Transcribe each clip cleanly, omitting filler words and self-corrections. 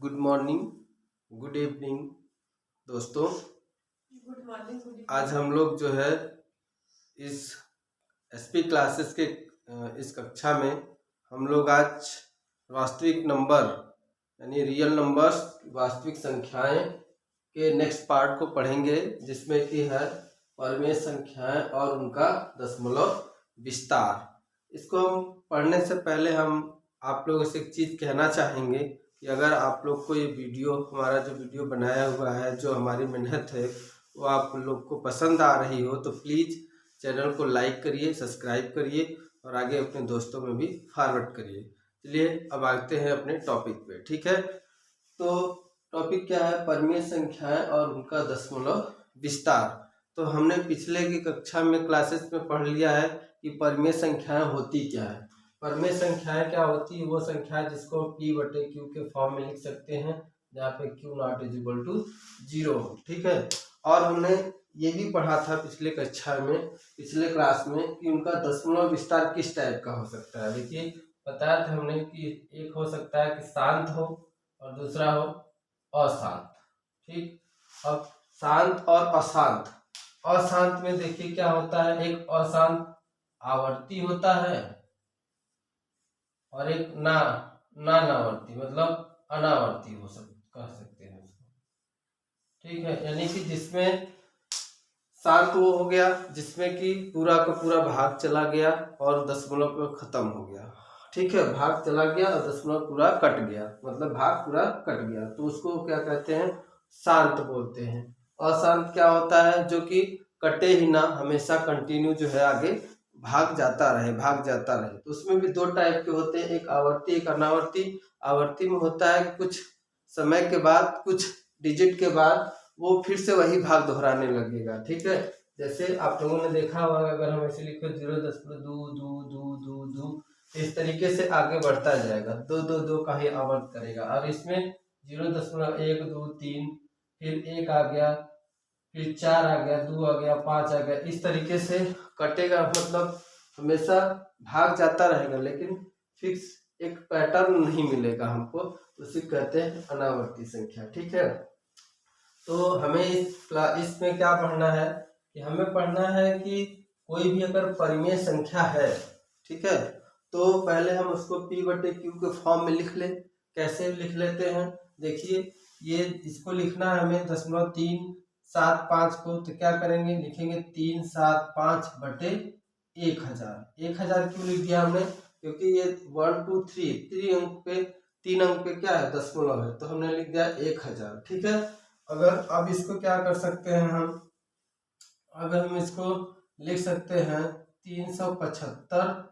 Good morning, good evening दोस्तों। Good morning. Good आज हम लोग जो है इस एसपी क्लासेस के इस कक्षा में हम लोग आज वास्तविक नंबर यानी रियल नंबर्स, वास्तविक संख्याएं के नेक्स्ट पार्ट को पढ़ेंगे, जिसमें कि है परमेय संख्याएं और उनका दशमलव विस्तार। इसको हम पढ़ने से पहले हम आप लोगों से एक चीज़ कहना चाहेंगे कि अगर आप लोग को ये वीडियो, हमारा जो वीडियो बनाया हुआ है, जो हमारी मेहनत है, वो आप लोग को पसंद आ रही हो तो प्लीज़ चैनल को लाइक करिए, सब्सक्राइब करिए और आगे अपने दोस्तों में भी फॉरवर्ड करिए। चलिए अब आते हैं अपने टॉपिक पे, ठीक है। तो टॉपिक क्या है? परमेय संख्याएं और उनका दशमलव विस्तार। तो हमने पिछले की कक्षा में क्लासेस में पढ़ लिया है कि परमेय संख्याएं होती क्या है। परमेय संख्याएं क्या होती है? वो संख्या जिसको p/q के फॉर्म में लिख सकते हैं, जहाँ पे q not is equal to 0 हो, ठीक है। और हमने ये भी पढ़ा था पिछले कक्षा में, पिछले क्लास में, कि उनका दशमलव विस्तार किस टाइप का हो सकता है। देखिए बताया था हमने कि एक हो सकता है कि शांत हो और दूसरा हो अशांत, ठीक। अब शांत और अशांत, अशांत में देखिए क्या होता है, एक अशांत आवर्ती होता है और एक नानावर्ती मतलब अनावर्ती कह सकते हैं उसको, ठीक है। यानी कि जिसमें शांत वो हो गया जिसमें कि पूरा का पूरा भाग चला गया और दशमलव पे खत्म हो गया, ठीक है। भाग चला गया और दशमलव पूरा कट गया, मतलब भाग पूरा कट गया, तो उसको क्या कहते हैं? शांत बोलते हैं। अशांत क्या होता है? जो कि कटे ही ना, हमेशा कंटिन्यू जो है आगे भाग जाता रहे। तो उसमें भी दो टाइप के होते हैं, एक आवर्ती एक अनावर्ती। आवर्ती में होता है कुछ समय के बाद, कुछ डिजिट के बाद वो फिर से वही भाग दोहराने लगेगा, ठीक है। जैसे आप लोगों ने देखा होगा, अगर हम ऐसे लिखो 0.2 इस तरीके से आगे बढ़ता जाएगा, 2 का ही आवर्त करेगा। और इसमें 0.1 2 3 फिर 1 आ गया, फिर 4 आ गया, 2 आ गया, 5 आ गया, इस तरीके से कटेगा, मतलब हमेशा भाग जाता रहेगा, लेकिन फिक्स एक पैटर्न नहीं मिलेगा हमको, तो उसे कहते हैं अनावर्ती संख्या, ठीक है। तो हमें इसमें क्या पढ़ना है कि हमें पढ़ना है कि कोई भी अगर परिमेय संख्या है, ठीक है, तो पहले हम उसको p/q के फॉर्म में लिख ले। कैसे लिख लेते हैं? देखिए ये इसको लिखना है हमें 0.375 को, तो क्या करेंगे? लिखेंगे 375/1000। 1000 क्यों लिख दिया हमने? क्योंकि ये 1 2 3 3 अंक पे क्या है? दशमलव है, तो हमने लिख दिया 1000, ठीक है। अगर अब इसको क्या कर सकते हैं हम? अगर हम इसको लिख सकते हैं 375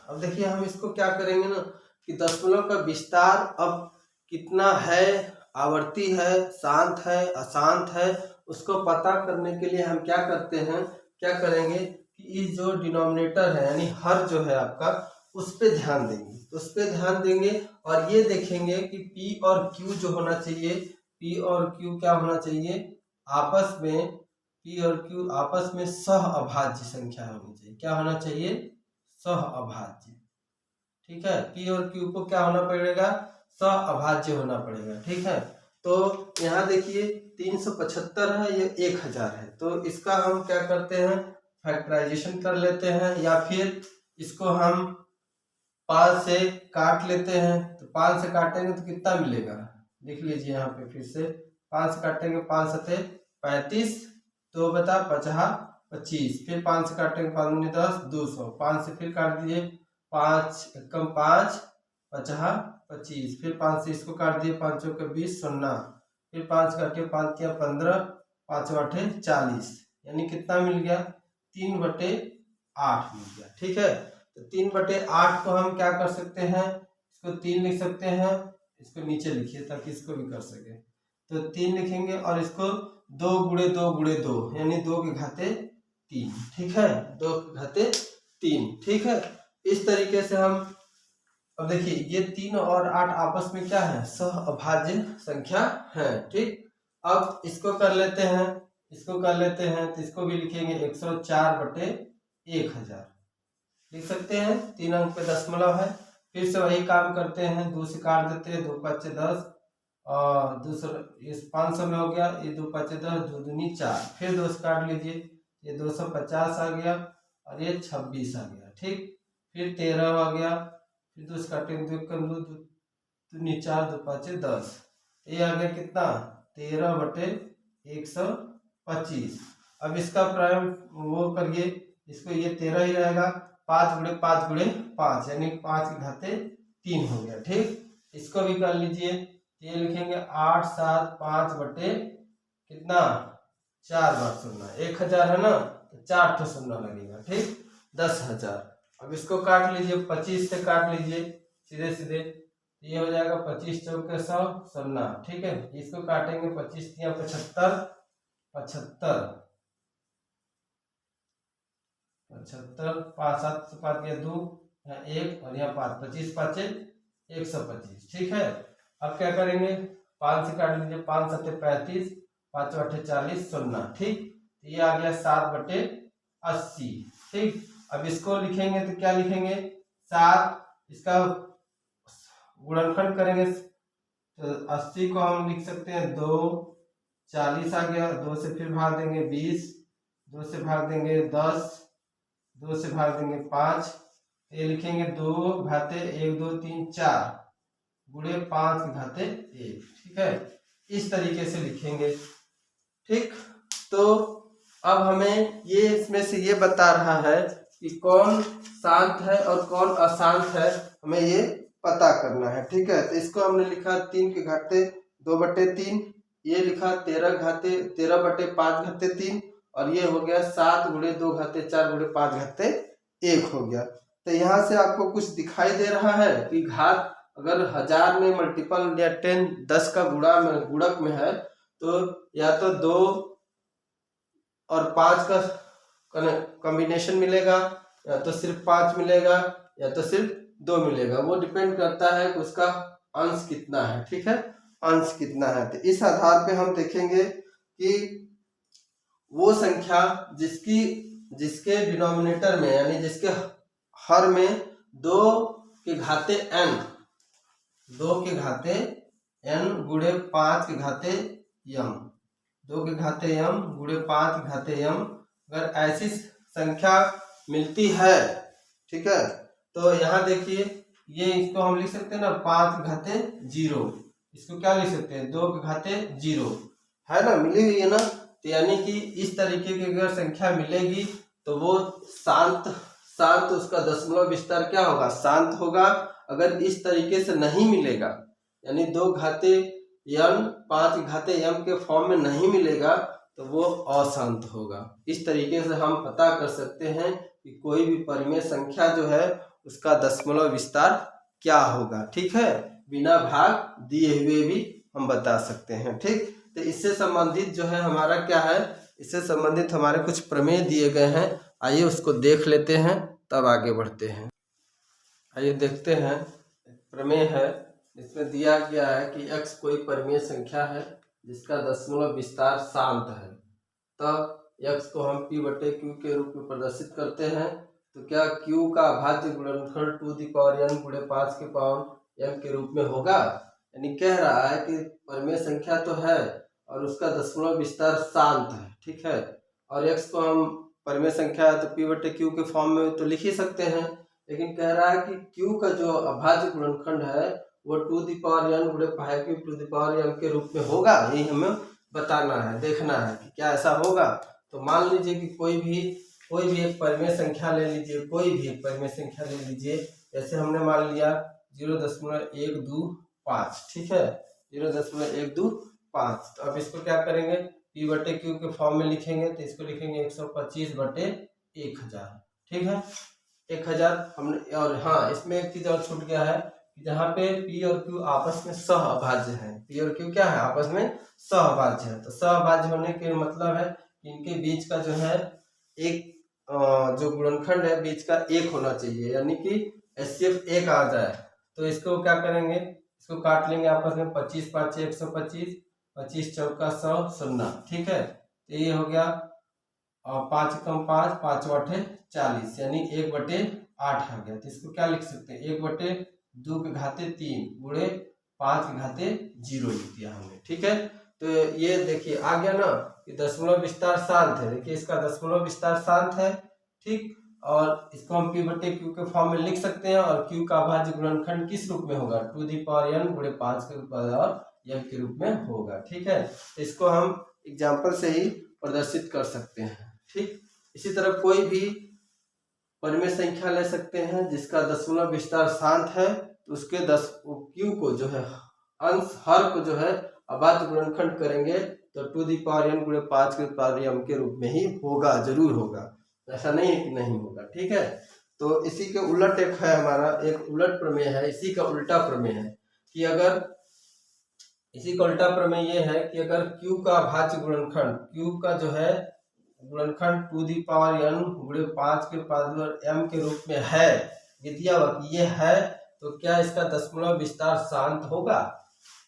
अब देखिए हम इसको क्या करेंगे ना कि दशमलव का विस्तार अब कितना है, आवर्ती है, शांत है, अशांत है, उसको पता करने के लिए हम क्या करते हैं, क्या करेंगे कि इस जो डिनोमिनेटर है यानी हर जो है आपका, उस पे ध्यान देंगे और ये देखेंगे कि p और q जो होना चाहिए, p और q क्या होना चाहिए? आपस में p और q आपस में सह अभाज्य संख्या होनी चाहिए। क्या होना चाहिए? सह अभाज्य, ठीक है। p और q को क्या होना पड़ेगा? सह अभाज्य होना पड़ेगा, ठीक है। तो यहाँ देखिए 375 है, ये 1000 है, तो इसका हम क्या करते हैं? फैक्टराइजेशन कर लेते हैं, या फिर इसको हम 5 से काट लेते हैं। तो 5 से काटेंगे तो कितना मिलेगा? लिख लीजिए यहाँ पे फिर से, 5 से काटेंगे 5 सते 35, 2 बता 50 25, फिर 5 से काटेंगे 5 दूनी 10 200, 5 से फिर काट दीजिए 5 एकम 5 50 25, फिर 5 से इसको काट दिए 5 चौके 20 0, फिर 5 काटे 5 किया 15, 5 8 40, यानी कितना मिल गया? 3/8 मिल गया, ठीक है। तो 3/8 को हम क्या कर सकते हैं? इसको 3 लिख सकते हैं, इसको नीचे लिखिए ताकि इसको भी कर सके। तो 3 लिखेंगे और इसको 2 × 2 × 2 यानी 2 के घाते 3, ठीक है, 2 के घाते 3, ठीक है। इस तरीके से हम, अब देखिए ये 3 और 8 आपस में क्या है? सह अभाज्य संख्या है, ठीक। अब इसको कर लेते हैं, तो इसको भी लिखेंगे 104/1000 लिख सकते हैं, 3 अंक पे दशमलव है। फिर से वही काम करते हैं, 2 से काट देते हैं, 2 × 5 = 10, और दूसरा इस 500 में हो गया, ये 2 5 10, 2 दूनी 4, फिर 2 से काट लीजिए, ये 250 आ गया और ये 26 आ गया। ठीक, फिर 13 आ गया, फिर 2 से काटेंगे 2 कम 2 दूनी 4, 2 5 10, ये आ गया कितना 13/125। अब इसका प्राइम वो करिए, इसको ये 13 ही रहेगा, 5 गुणे 5 गुणे 5 यानी 5 की घाते 3 हो गया। ठीक, इसको भी कर लीजिए, ये लिखेंगे 8 7 5 बटे कितना 4 बार शून्य, 1000 है ना, तो 4 ठो शून्य लगेगा। ठीक, 10,000। अब इसको काट लीजिए, 25 से काट लीजिए सीधे सीधे, ये हो जाएगा 25 चौके 100 शून्य। ठीक है, इसको काटेंगे 25 या 75 75 75, 5 7 से 5 गया 2, यहाँ 1 और यहाँ 5, 25 5 125। ठीक है, अब क्या करेंगे, 5 से काट लीजिए, 5 7 35, 5 8 40 शून्य। ठीक, ये आ गया 7/80। ठीक, अब इसको लिखेंगे तो क्या लिखेंगे 7, इसका गुणनखंड करेंगे तो 80 को हम लिख सकते हैं 2, 40 आ गया, 2 से फिर भाग देंगे 20, 2 से भाग देंगे 10, 2 से भाग देंगे 5, ये लिखेंगे 2 घाते 1 2 3 4 गुणे 5 की घाते 1। ठीक है, इस तरीके से लिखेंगे। ठीक, तो अब हमें ये इसमें से ये बता रहा है कि कौन शांत है और कौन अशांत है, हमें ये पता करना है। ठीक है, तो इसको हमने लिखा 3 के घाते 2/3, ये लिखा 13/5 और ये हो गया 7 गुणे 2 घाते 4 गुणे 5 घाते 1 हो गया। तो यहाँ से आपको कुछ दिखाई दे रहा है कि घात अगर 1000 में मल्टीपल या 10 का गुणक में है, तो या तो 2 और 5 का कॉम्बिनेशन मिलेगा, या तो सिर्फ 5 मिलेगा, या तो सिर्फ 2 मिलेगा। वो डिपेंड करता है कि उसका अंश कितना है। ठीक है, अंश कितना है, तो इस आधार पे हम देखेंगे कि वो संख्या जिसके डिनोमिनेटर में यानी जिसके हर में 2 के घाते n गुणे 5 के घाते m, 2 के घाते m गुणे 5 के घाते m, अगर ऐसी संख्या मिलती है, ठीक है, तो यहाँ देखिए ये इसको हम लिख सकते हैं ना 5 के घाते 0, इसको क्या लिख सकते हैं 2 के घाते 0, है ना, मिली हुई है ना। तो यानी कि इस तरीके की अगर संख्या मिलेगी तो वो शांत उसका दशमलव विस्तार क्या होगा, शांत होगा। अगर इस तरीके से नहीं मिलेगा यानी 2 घाते n 5 घाते m के फॉर्म में नहीं मिलेगा तो वो अशांत होगा। इस तरीके से हम पता कर सकते हैं कि कोई भी परिमेय संख्या जो है उसका दशमलव विस्तार क्या होगा। ठीक है, बिना भाग दिए हुए भी हम बता सकते हैं। ठीक, तो इससे संबंधित जो है हमारा क्या है, इससे संबंधित हमारे कुछ प्रमेय दिए गए हैं, आइए उसको देख लेते हैं तब आगे बढ़ते हैं। आइए देखते हैं, प्रमेय है, इसमें दिया गया है कि x कोई परिमेय संख्या है जिसका दशमलव विस्तार शांत है, तब x को हम p/q के रूप में प्रदर्शित करते हैं। तो क्या q का अभाज्य गुणनखंड 2n गुणे 5 के पावर n के रूप में होगा। यानी कह रहा है कि परिमेय संख्या तो है और उसका दशमलव विस्तार शांत है। ठीक है, और x को हम परिमेय संख्या है तो p/q के फॉर्म में तो लिख ही सकते हैं, लेकिन कह रहा है कि q का जो अभाज्य गुणनखंड है वो 2n गुणे 5q के रूप में होगा। यही हमें बताना है, देखना है कि क्या ऐसा होगा। तो मान लीजिए कि कोई भी एक परिमेय संख्या ले लीजिए, कोई भी एक परिमेय संख्या ले लीजिए, जैसे हमने मान लिया 0.125। ठीक है, 0.125। तो अब इसको क्या करेंगे, p/q के फॉर्म में लिखेंगे, तो इसको लिखेंगे 125/1000। ठीक है, 1000 हमने। और हाँ, इसमें एक चीज और छूट गया है कि जहाँ पे p और q आपस में सहअभाज्य हैं, p और q क्या है, आपस में सहअभाज्य है। तो सहअभाज्य होने के मतलब है कि इनके बीच का जो है एक जो गुणनखंड है बीच का 1 होना चाहिए, यानी कि HCF 1 आ जाए। तो इसको क्या करेंगे, इसको काट लेंगे आपस में, 25 5 125, 25 चौका 100 शून्य। ठीक है, तो ये हो गया 5 कम 5 5 8 40 यानी 1/8 आ गया। तो इसको क्या लिख सकते हैं, 1/2 के घाते 3 गुणे 5 की घाते 0 लिख दिया हमने। ठीक है, तो ये देखिए आ गया ना कि दशमलव विस्तार शांत है। देखिए इसका दशमलव विस्तार शांत है। ठीक, और इसको हम p बटे क्यू के फॉर्म में लिख सकते हैं। और q का अभाज्य गुणनखंड किस रूप में होगा? टू दी पावर n गुणे 5 के पावर m के रूप में होगा। ठीक है, इसको हम एग्जाम्पल से ही प्रदर्शित कर सकते हैं। ठीक, इसी तरह कोई भी परिमेय संख्या ले सकते हैं जिसका दशमलव विस्तार शांत है, तो उसके q को जो है अंश हर को जो है अभाज्य गुणनखंड करेंगे तो टू दी पावर n गुणे 5 के पावर m के रूप में ही होगा, जरूर होगा, ऐसा नहीं है कि नहीं होगा। ठीक है, तो इसी के उलट एक है हमारा, एक उलट प्रमेय है, इसी का उल्टा प्रमेय है कि अगर इसी का उल्टा प्रमेय ये है कि अगर q का अभाज्य गुणनखंड, q का जो है गुणनखंड टू दी पावर n गुणे 5 के पावर m के रूप में है, ये है, तो क्या इसका दशमलव विस्तार शांत होगा?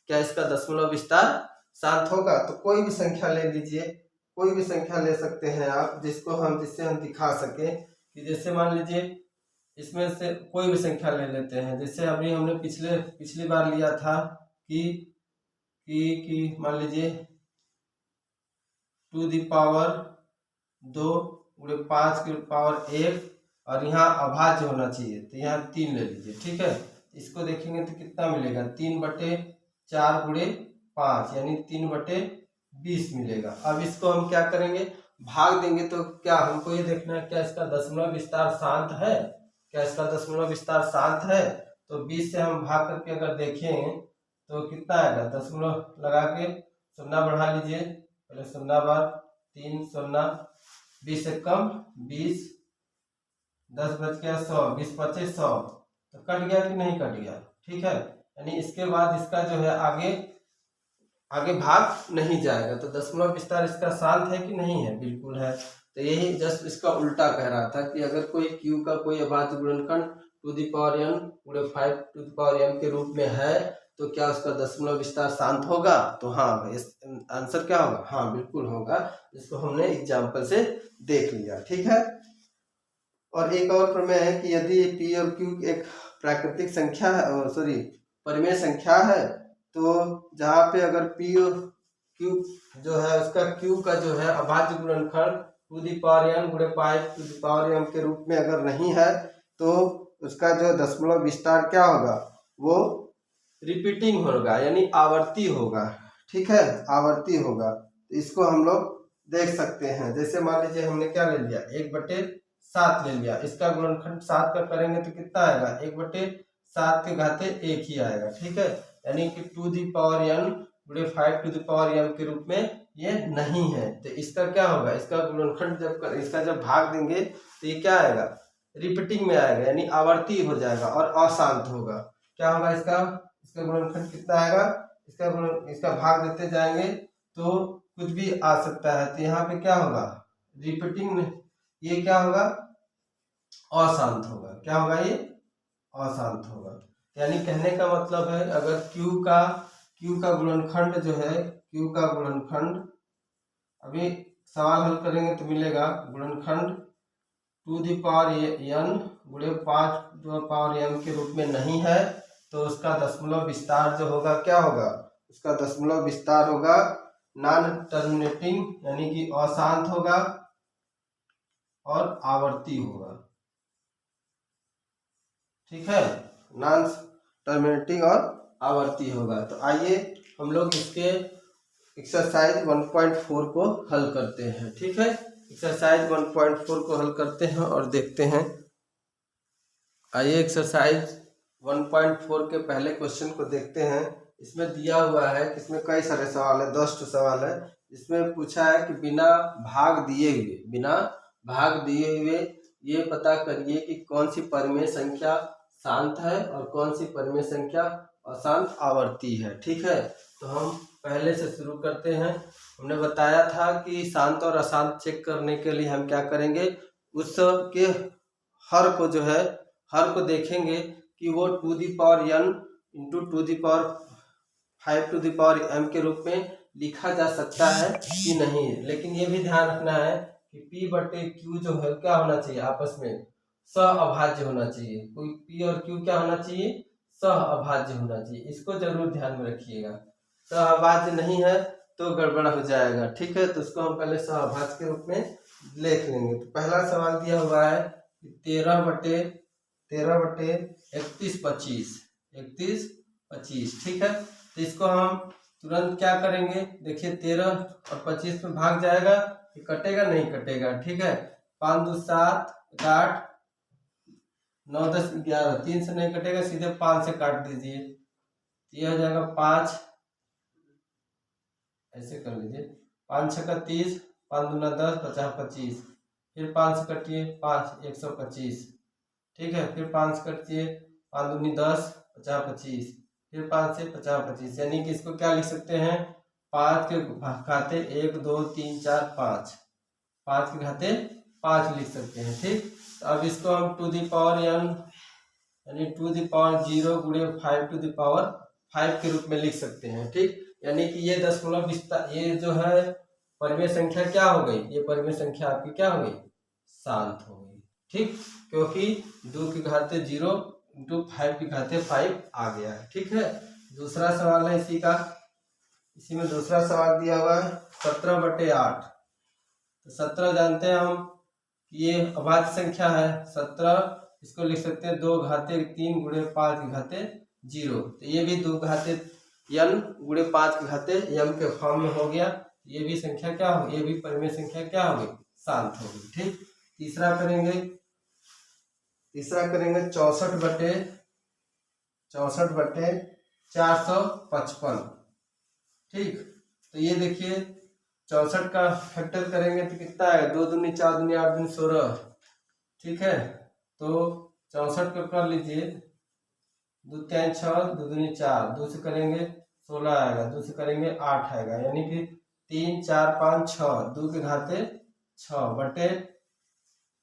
क्या इसका दशमलव विस्तार शांत होगा? तो कोई भी संख्या ले लीजिए, कोई भी संख्या ले सकते हैं आप जिससे हम दिखा सके कि जैसे मान लीजिए इसमें से कोई भी संख्या ले लेते हैं। जैसे अभी हमने पिछली बार लिया था कि मान लीजिए टू दी पावर 2 गुणे 5 के पावर 1 और यहाँ अभाज्य होना चाहिए, तो यहाँ 3 ले लीजिए। ठीक है, इसको देखेंगे तो कितना मिलेगा? 3/4 गुणे 5 यानी 3/20 मिलेगा। अब इसको हम क्या करेंगे? भाग देंगे। तो क्या हमको ये देखना है क्या इसका दशमलव विस्तार शांत है? क्या इसका दशमलव विस्तार शांत है? तो 20 से हम भाग करके अगर देखें तो कितना आएगा? दशमलव लगा के शून्य बढ़ा लीजिए, पहले 0 बार 3 0, 20 से कम 20, 10 बच गया 100, 20 पचे 100, तो कट गया कि नहीं कट गया? ठीक है, यानी इसके बाद इसका जो है आगे भाग नहीं जाएगा। तो दशमलव विस्तार इसका शांत है कि नहीं है? बिल्कुल है। तो यही जस्ट इसका उल्टा कह रहा था कि अगर कोई q का कोई अभाज्य गुणनखंड टू दी पावर n गुणे 5 टू दी पावर m के रूप में है, तो क्या उसका दशमलव विस्तार शांत होगा? तो हाँ, इस आंसर क्या होगा? हाँ बिल्कुल होगा, जिसको हमने एग्जाम्पल से देख लिया। ठीक है, और एक और प्रमेय है कि यदि p और q एक प्राकृतिक संख्या है, परिमेय संख्या है, तो जहाँ पे अगर p और q जो है उसका q का जो है अभाज्य गुणनखंड टू दी पावर n गुणे 5 टू दी पावर m के रूप में अगर नहीं है, तो उसका जो दशमलव विस्तार क्या होगा? वो रिपीटिंग होगा, यानी आवर्ती होगा। ठीक है, आवर्ती होगा। तो इसको हम लोग देख सकते हैं। जैसे मान लीजिए हमने क्या ले लिया? 1/7 ले लिया, इसका गुणनखंड 7 का करेंगे तो कितना आएगा? 1/7 के घाते 1 ही आएगा। ठीक है, यानी कि टू दी पावर n गुणे 5 टू दी पावर m के रूप में ये नहीं है। तो इसका क्या होगा? इसका गुणनखंड जब भाग देंगे तो ये क्या आएगा? रिपीटिंग में आएगा, यानी आवर्ती हो जाएगा और अशांत होगा। क्या होगा इसका गुणनखंड कितना आएगा? इसका भाग देते जाएंगे तो कुछ भी आ सकता है। तो यहाँ पे क्या होगा? रिपीटिंग में ये क्या होगा? अशांत होगा। क्या होगा? ये अशांत होगा। यानी कहने का मतलब है अगर q का गुणनखंड जो है, q का गुणनखंड, अभी सवाल हल करेंगे तो मिलेगा गुणनखंड टू दी पावर n गुणे 5 टू दी पावर m के रूप में नहीं है, तो उसका दशमलव विस्तार जो होगा क्या होगा? उसका दशमलव विस्तार होगा नॉन टर्मिनेटिंग, यानी कि अशांत होगा और आवर्ती होगा। ठीक है, नॉन टर्मिनेटिंग और आवर्ती होगा। तो आइए हम लोग इसके एक्सरसाइज 1.4 को हल करते हैं। ठीक है, एक्सरसाइज 1.4 को हल करते हैं और देखते हैं। आइए एक्सरसाइज 1.4 के पहले क्वेश्चन को देखते हैं। इसमें दिया हुआ है कि इसमें कई सारे सवाल है, 10 सवाल है। इसमें पूछा है कि बिना भाग दिए हुए ये पता करिए कि कौन सी परिमेय संख्या शांत है और कौन सी परिमेय संख्या अशांत आवर्ती है। ठीक है, तो हम पहले से शुरू करते हैं। हमने बताया था कि शांत और अशांत चेक करने के लिए हम क्या करेंगे? उसके हर को देखेंगे कि वो to the power n into to the power 5 to the power m के रूप में लिखा जा सकता है कि नहीं। लेकिन ये भी ध्यान रखना है कि p बटे q जो है क्या होना चाहिए? आपस में सहअभाज्य होना चाहिए। कोई p और q क्या होना चाहिए? सहअभाज्य होना चाहिए, इसको जरूर ध्यान में रखिएगा। सहअभाज्य नहीं है तो गड़बड़ हो जाएगा, ठीक है। तो उसको हम पहले सहअभाज्य के रूप में लिख लेंगे। तो पहला सवाल दिया हुआ है 13/31/25, ठीक है। तो इसको हम तुरंत क्या करेंगे, देखिए 13 और 25 में भाग जाएगा, ये कटेगा नहीं कटेगा, ठीक है। 5 2 7 8 9 10 11, 3 से नहीं कटेगा, सीधे 5 से काट दीजिए, ये हो जाएगा 5, ऐसे कर लीजिए, 5 6 का 30, 5 दूना 10, 50 25, फिर 5 से कटिए 5 125, ठीक है। फिर 5 से कटिए 5 दूनी 10, 50 25, फिर 5 से 50 25, यानी कि इसको क्या लिख सकते हैं, 5 के घाते 1 2 3 4 5, 5 के घाते 5 लिख सकते हैं, ठीक। तो अब इसको हम टू दी पावर n यानी टू दी पावर 0 गुणे 5 टू दी पावर 5 के रूप में लिख सकते हैं, ठीक। यानी कि ये दशमलव विस्तार, ये जो है परिमेय संख्या क्या हो गई, ये परिमेय संख्या आपकी क्या हो गई, शांत हो गई, ठीक। क्योंकि 2 की घाते 0 इंटू 5 की घाते 5 आ गया है, ठीक है। दूसरा सवाल है इसी में दूसरा सवाल दिया हुआ है 17/8। तो 17 जानते हैं हम कि ये अभाज्य संख्या है, 17 इसको लिख सकते हैं 2 घाते 3 गुणे 5 की घाते 0। तो ये भी 2 घाते n गुणे 5 की घाते m के फॉर्म में हो गया। ये भी संख्या क्या हो, ये भी परिमेय संख्या क्या हो गई, शांत हो गई, ठीक। तीसरा करेंगे 64/455, ठीक। तो ये देखिए 64 का फैक्टर करेंगे तो कितना आएगा, 2 दूनी 4 दूनी 8 दूनी 16, ठीक है। तो 64 को कर लीजिए, 2 3 6, 2 दूनी 4, 2 से करेंगे 16 आएगा, 2 से करेंगे 8 आएगा, यानी कि 3 4 5 6, 2 के घाते 6 बटे,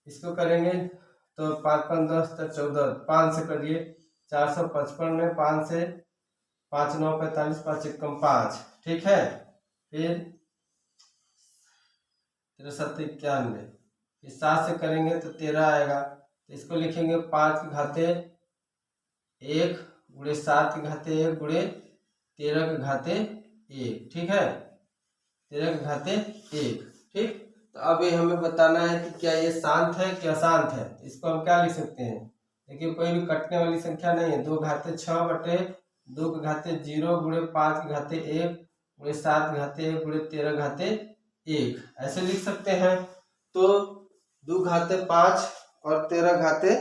इसको करेंगे तो 5 5 10 14, 5 से करिए 455 में 5 से 5 9 45, 5 1 5, ठीक है। फिर 7 91, फिर 7 से करेंगे तो 13 आएगा, तो इसको लिखेंगे 5 के घाते 1 गुणे 7 के घाते 1 गुणे 13 के घाते 1, ठीक है, 13 के घाते 1, ठीक। तो अब ये हमें बताना है कि क्या ये शांत है कि अशांत है। इसको हम क्या लिख सकते हैं, देखिए कोई भी कटने वाली संख्या नहीं है, 2 घाते 6 बटे 2 के घाते 0 गुणे 5 के घाते 1 गुणे 7 के घाते 1 गुणे 13 के घाते 1, ऐसे लिख सकते हैं। तो 2 घाते 5 और 13 घाते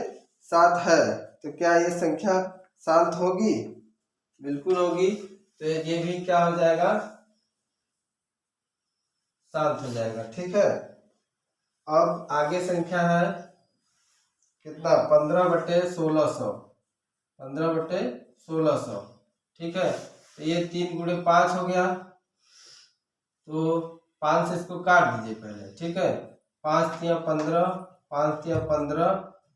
7 है, तो क्या ये संख्या शांत होगी, बिल्कुल होगी। तो ये भी क्या हो जाएगा, शांत हो जाएगा, ठीक है। अब आगे संख्या है कितना, 15/1600, 15/1600, ठीक है। तो ये 3 गुणे 5 हो गया, तो 5 से इसको काट दीजिए पहले, ठीक है। 5 3 15, 5 3 15,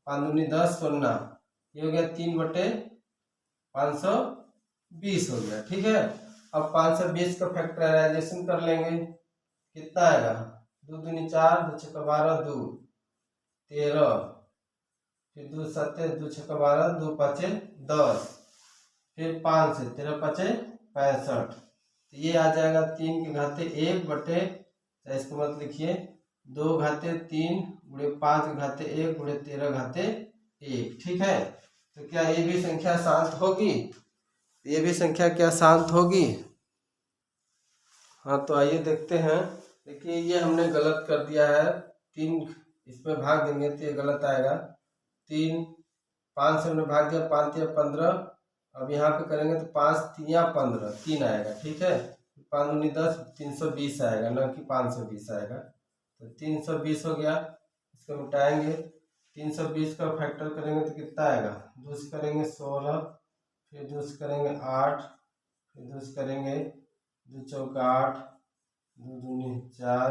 5 दूनी 10 16, ये हो गया 3/520 हो गया, ठीक है। अब 520 का फैक्टराइजेशन कर लेंगे, कितना आएगा, 2 दूनी 4, 2 6 12, 2 13, फिर 2 7 2 6 12, 2 5 10, फिर 5 से 13 5 65, तो ये आ जाएगा 3 के घाते 1 बटे, तो इसको मत लिखिए, 2 घाते 3 गुणे 5 के घाते 1 गुणे 13 घाते 1, ठीक है। तो क्या ये भी संख्या शांत होगी, ये भी संख्या क्या शांत होगी। हाँ तो आइए देखते हैं। देखिए ये हमने गलत कर दिया है, 3 इसमें भाग देंगे तो ये गलत आएगा, 3 5 से हमने भाग दिया, 5 3 15, अब यहाँ पे करेंगे तो 5 3 15, 3 आएगा, ठीक है। 5 दूनी 10, 320 आएगा, न कि 520 आएगा, तो 320 हो गया। इसको मिटाएंगे, 320 का फैक्टर करेंगे तो कितना आएगा, 2 से करेंगे 16, फिर 2 से करेंगे 8, फिर 2 से करेंगे 2 चौका 8, 2 दूनी 4,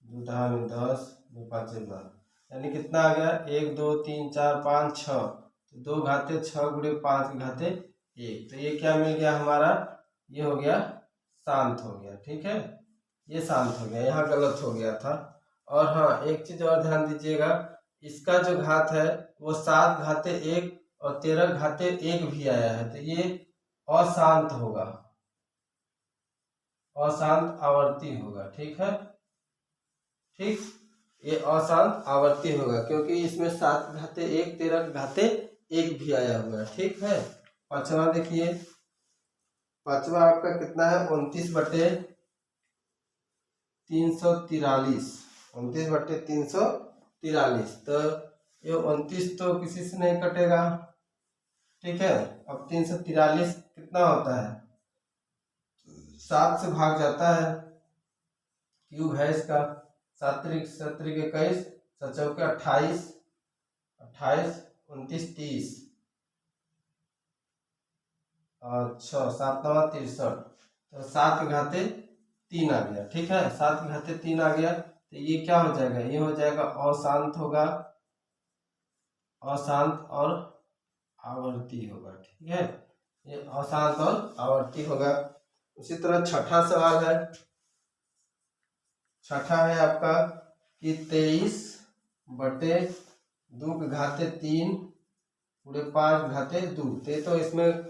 2 दहानी 10, 2 पाँचे 12, यानी कितना आ गया, 1 2 3 4 5 6, तो 2 घाते 6 गुणे 5 के घाते 1, तो ये क्या मिल गया हमारा, ये हो गया शांत हो गया, ठीक है, ये शांत हो गया, यहाँ गलत हो गया था। और हाँ एक चीज और ध्यान दीजिएगा, इसका जो घात है वो 7 घाते 1 और 13 घाते 1 भी आया है, तो ये अशांत होगा, अशांत आवर्ती होगा। ठीक है, ठीक, ये अशांत आवर्ती होगा क्योंकि इसमें 7 घाते 1 13 घाते 1 भी आया हुआ है। ठीक है, पांचवा देखिए, पांचवा आपका कितना है, 29/343, 29/343। तो ये 29 तो किसी से नहीं कटेगा। ठीक है, अब 343 कितना होता है, 7 से भाग जाता है, क्यूब है इसका, 7 त्रिक 21, 7 चौके 28, 28 29 30, अच्छा 7 9 63, तो 7 घाते 3 आ गया। ठीक है, 7 घाते 3 आ गया, तो ये क्या हो जाएगा, ये हो जाएगा अशांत होगा, अशांत और आवर्ती होगा। ठीक है, ये अशांत और आवर्ती होगा। उसी तरह छठा सवाल है, छठा है आपका कि 23/2 पूरे 5 घाते 2। तो इसमें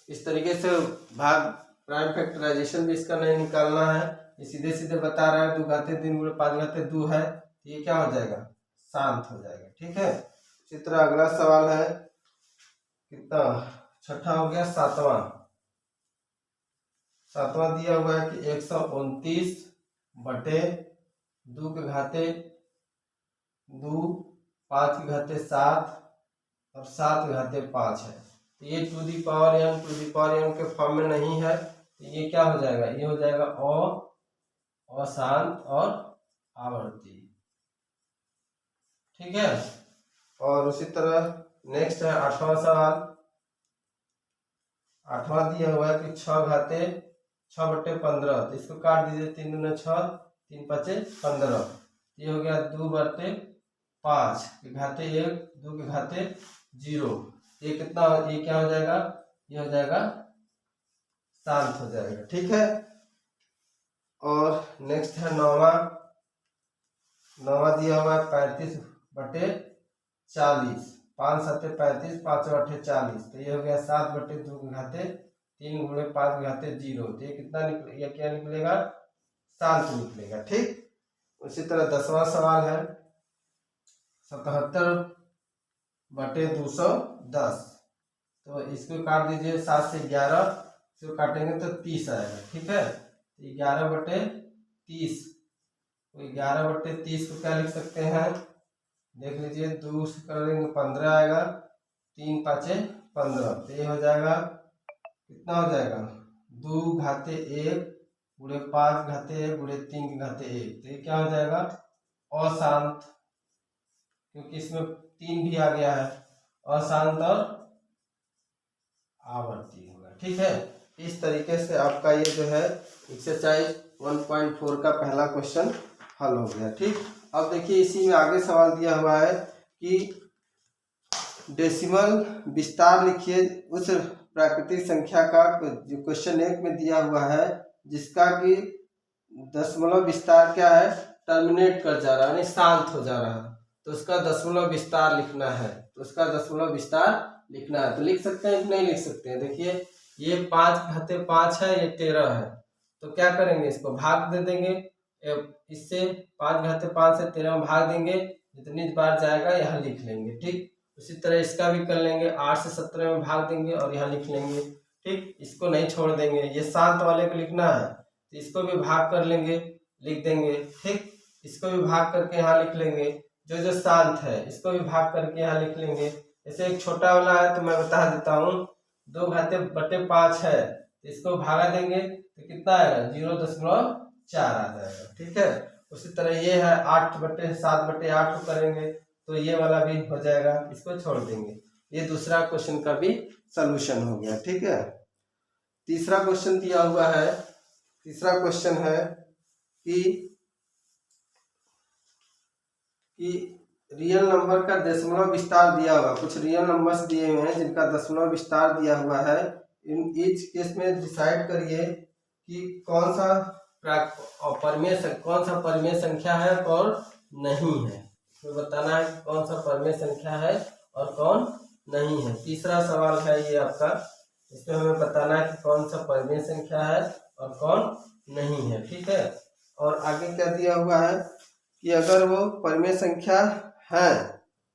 इस तरीके से भाग प्राइम फैक्टराइजेशन भी इसका नहीं निकालना है, ये सीधे सीधे बता रहा है 2 घाते 3 पूरे 5 घाते 2 है, तो ये क्या हो जाएगा, शांत हो जाएगा। ठीक है, इसी तरह अगला सवाल है कितना, छठा हो गया, सातवां दिया हुआ है कि 129/2 के घाते 2, 5 के घाते 7 और 7 के घाते 5 है। तो ये टू दी पावर n के फॉर्म में नहीं है, तो ये क्या हो जाएगा, ये हो जाएगा अशांत और आवर्ती। ठीक है, और उसी तरह नेक्स्ट है आठवां सवाल, आठवां दिया हुआ है कि 6/15, तो इसको काट दीजिए, 3 दूना 6, 3 5 15, ये हो गया 2/5 के घाते 1, 2 के घाते 0, ये कितना, ये क्या हो जाएगा, ये हो जाएगा शांत हो जाएगा। ठीक है, और नेक्स्ट है नौवा दिया हुआ है 35/40, 5 7 35, 5 8 40, तो ये हो गया 7/2 के घाते 3 गुणे 5 के घाते 0, तो ये कितना निकलेगा, क्या निकलेगा, शांत निकलेगा। ठीक, उसी तरह 10वां सवाल है 77/210, तो इसको काट दीजिए, 7 से 11, इसको काटेंगे तो 30 आएगा। ठीक है, 11/30, 11/30 को क्या लिख सकते हैं, देख लीजिए, 2 से करेंगे 15 आएगा, 3 5 15, तो ये हो जाएगा, कितना हो जाएगा, 2 घाते 1 गुणे 5 घाते 1 गुणे 3 के घाते 1, तो ये क्या हो जाएगा, अशांत, क्योंकि इसमें 3 भी आ गया है, अशांत और आवर्ती होगा। ठीक है, इस तरीके से आपका ये जो है एक्सरसाइज 1.4 का पहला क्वेश्चन हल हो गया। ठीक, अब देखिए इसी में आगे सवाल दिया हुआ है कि डेसिमल विस्तार लिखिए उस प्राकृतिक संख्या का, जो क्वेश्चन 1 में दिया हुआ है, जिसका कि दशमलव विस्तार क्या है, टर्मिनेट कर जा रहा है, यानी शांत हो जा रहा है, तो उसका दशमलव विस्तार लिखना है, तो उसका दशमलव विस्तार लिखना है। तो लिख सकते हैं कि नहीं लिख सकते हैं, देखिए ये 5 घाते 5 है, ये 13 है, तो क्या करेंगे, इसको भाग दे देंगे, इससे 5 घाते 5 से 13 में भाग देंगे, जितनी बार जाएगा यहाँ लिख लेंगे। ठीक, उसी तरह इसका भी कर लेंगे, 8 से 17 में भाग देंगे और यहाँ लिख लेंगे। ठीक, इसको नहीं छोड़ देंगे, ये शांत वाले को लिखना है, तो इसको भी भाग कर लेंगे, लिख देंगे। ठीक, इसको भी भाग करके यहाँ लिख लेंगे, जो शांत है इसको भी भाग करके यहाँ लिख लेंगे। जैसे एक छोटा वाला है, तो मैं बता देता हूँ, 2 घाते 5 है, इसको भागा देंगे तो कितना आएगा, 0.4 आ जाएगा। ठीक है, उसी तरह ये है 8/7/8 को करेंगे तो ये वाला भी हो जाएगा, इसको छोड़ देंगे। ये दूसरा क्वेश्चन का भी सलूशन हो गया। ठीक है, तीसरा क्वेश्चन दिया हुआ है, तीसरा क्वेश्चन है कि रियल नंबर का दशमलव विस्तार दिया हुआ, कुछ रियल नंबर्स दिए हुए हैं जिनका दशमलव विस्तार दिया हुआ है। इन ईच केस में डिसाइड करिए कि कौन सा परमेय संख्या है और नहीं है, तो बताना है कौन सा परमेय संख्या है और कौन नहीं है। तीसरा सवाल है ये आपका, इसमें हमें बताना है कि कौन सा परिमेय संख्या है और कौन नहीं है। ठीक है, और आगे क्या दिया हुआ है कि अगर वो परिमेय संख्या है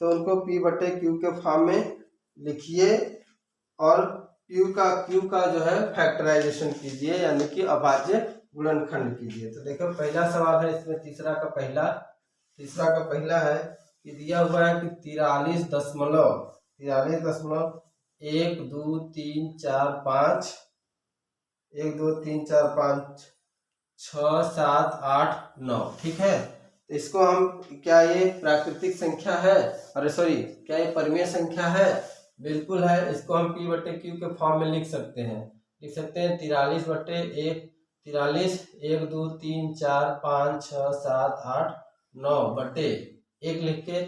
तो उनको P/Q के फॉर्म में लिखिए और क्यू का जो है फैक्टराइजेशन कीजिए, यानी कि अभाज्य गुणनखंड कीजिए। तो देखो पहला सवाल है इसमें, तीसरा का पहला है कि दिया हुआ है कि 43.12345 6 7 8 9। ठीक है, तो इसको हम क्या ये प्राकृतिक संख्या है, अरे सॉरी, क्या ये परिमेय संख्या है? बिल्कुल है। इसको हम P/Q के फॉर्म में लिख सकते हैं 43/1 43 1 2 3 4 5 6 7 8 9 बटे 1 लिख के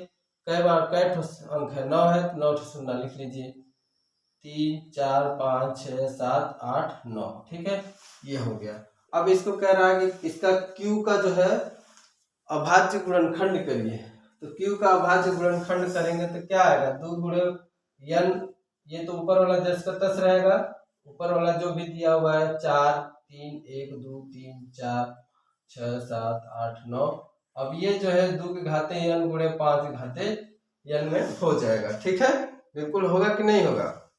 कई बार कै अंक है 9 है तो 9 शून्य लिख लीजिए 3 4 5 6 7 8 9। ठीक है, ये हो गया। अब इसको कह रहा है कि इसका Q का जो है अभाज्य गुणनखंड करिए। तो Q का अभाज्य गुणनखंड करेंगे तो क्या आएगा? 2 गुणे n, ये तो ऊपर वाला जस का तस रहेगा, ऊपर वाला जो भी दिया हुआ है 4 3 1 2 3 4 6 7 8 9। अब ये जो है 2 के घाते n गुणे 5 के घाते n में हो जाएगा। ठीक है, बिल्कुल होगा कि नहीं होगा?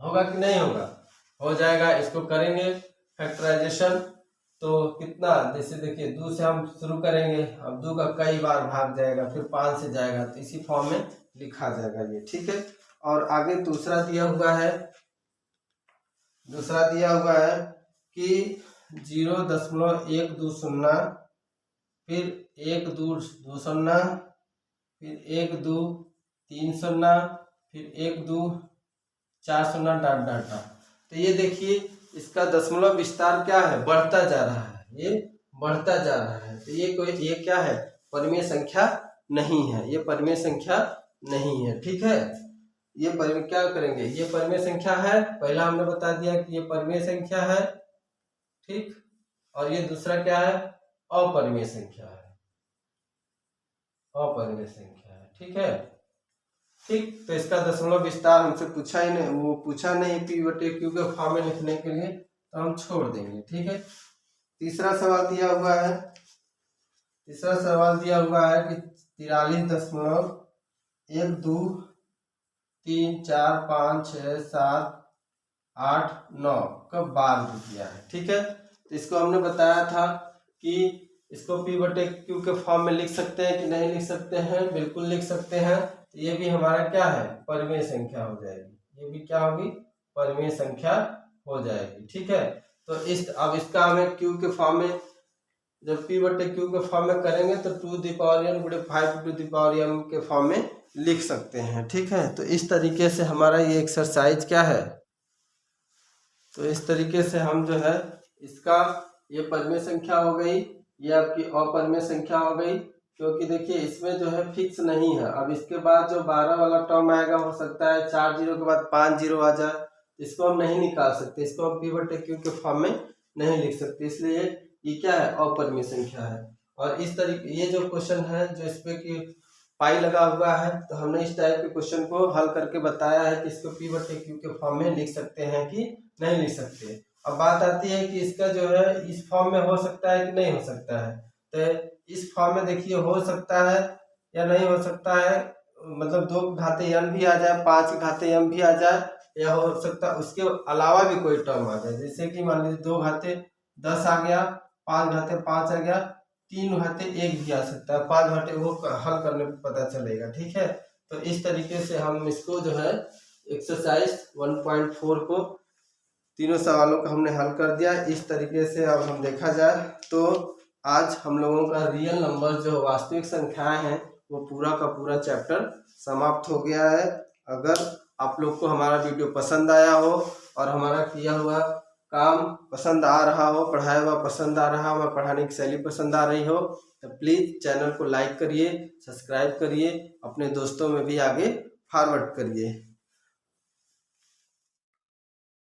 होगा कि नहीं होगा? हो जाएगा। इसको करेंगे फैक्टराइजेशन तो कितना, जैसे देखिए 2 से हम शुरू करेंगे, अब 2 का कई बार भाग जाएगा, फिर 5 से जाएगा, तो इसी फॉर्म में लिखा जाएगा ये। ठीक है, और आगे दूसरा दिया हुआ है कि 0.120 फिर 1 2 2 0 फिर 1 2 3 0 फिर 1 2 4 0 डॉट डॉट डॉट। तो ये देखिए इसका दशमलव विस्तार क्या है? बढ़ता जा रहा है, ये बढ़ता जा रहा है। तो ये क्या है? परिमेय संख्या नहीं है, ये परिमेय संख्या नहीं है। ठीक है, ये परिमेय क्या करेंगे? ये परिमेय संख्या है, पहला हमने बता दिया कि ये परिमेय संख्या है। ठीक, और ये दूसरा क्या है? अपरिमेय संख्या है, अपरिमेय संख्या है। ठीक है, ठीक, तो इसका दशमलव विस्तार हमसे पूछा ही नहीं, वो पूछा नहीं P/Q के फॉर्म में लिखने के लिए, तो हम छोड़ देंगे। ठीक है, तीसरा सवाल दिया हुआ है कि 43.123456789 का बार दिया है। ठीक है, तो इसको हमने बताया था कि इसको P/Q के फॉर्म में लिख सकते हैं कि नहीं लिख सकते हैं? बिल्कुल लिख सकते हैं। तो ये भी हमारा क्या है? परिमेय संख्या हो जाएगी। ये भी क्या होगी? परिमेय संख्या हो जाएगी। ठीक है, तो अब इसका हमें Q के फॉर्म में, जब P/Q के फॉर्म में करेंगे तो 2n गुणे 5 के फॉर्म में लिख सकते हैं। ठीक है, तो इस तरीके से हमारा ये एक्सरसाइज क्या है, तो इस तरीके से हम जो है इसका, ये परिमेय संख्या हो गई, ये आपकी अपरिमेय संख्या हो गई, क्योंकि देखिए इसमें जो है फिक्स नहीं है। अब इसके बाद जो 12 वाला टर्म आएगा, हो सकता है 4 जीरो के बाद 5 जीरो आ जाए, इसको हम नहीं निकाल सकते, इसको हम P/Q के फॉर्म में नहीं लिख सकते, इसलिए ये क्या है? अपरिमेय संख्या है। और इस तरीके ये जो क्वेश्चन है जो इस पे कि पाई लगा हुआ है, तो हमने इस टाइप के क्वेश्चन को हल करके बताया है कि इसको P/Q के फॉर्म में लिख सकते हैं कि नहीं लिख सकते। अब बात आती है कि इसका जो है इस फॉर्म में हो सकता है कि नहीं हो सकता है। तो इस फॉर्म में देखिए हो सकता है या नहीं हो सकता है, मतलब 2 घाते m भी आ जाए, 5 घाते m भी आ जाए, या हो सकता है उसके अलावा भी कोई टर्म आ जाए, जैसे कि मान लीजिए 2 घाते 10 आ गया, 5 घाते 5 आ गया, 3 घाते 1 भी आ सकता है, 5 घाटे वो हल करने पर पता चलेगा। ठीक है, तो इस तरीके से हम इसको जो है एक्सरसाइज 1.4 को तीनों सवालों का हमने हल कर दिया। इस तरीके से अब हम देखा जाए तो आज हम लोगों का रियल नंबर जो वास्तविक संख्याएं हैं वो पूरा का पूरा चैप्टर समाप्त हो गया है। अगर आप लोग को हमारा वीडियो पसंद आया हो और हमारा किया हुआ काम पसंद आ रहा हो, पढ़ाया हुआ पसंद आ रहा हो, पढ़ाने की शैली पसंद आ रही हो, तो प्लीज़ चैनल को लाइक करिए, सब्सक्राइब करिए, अपने दोस्तों में भी आगे फॉरवर्ड करिए।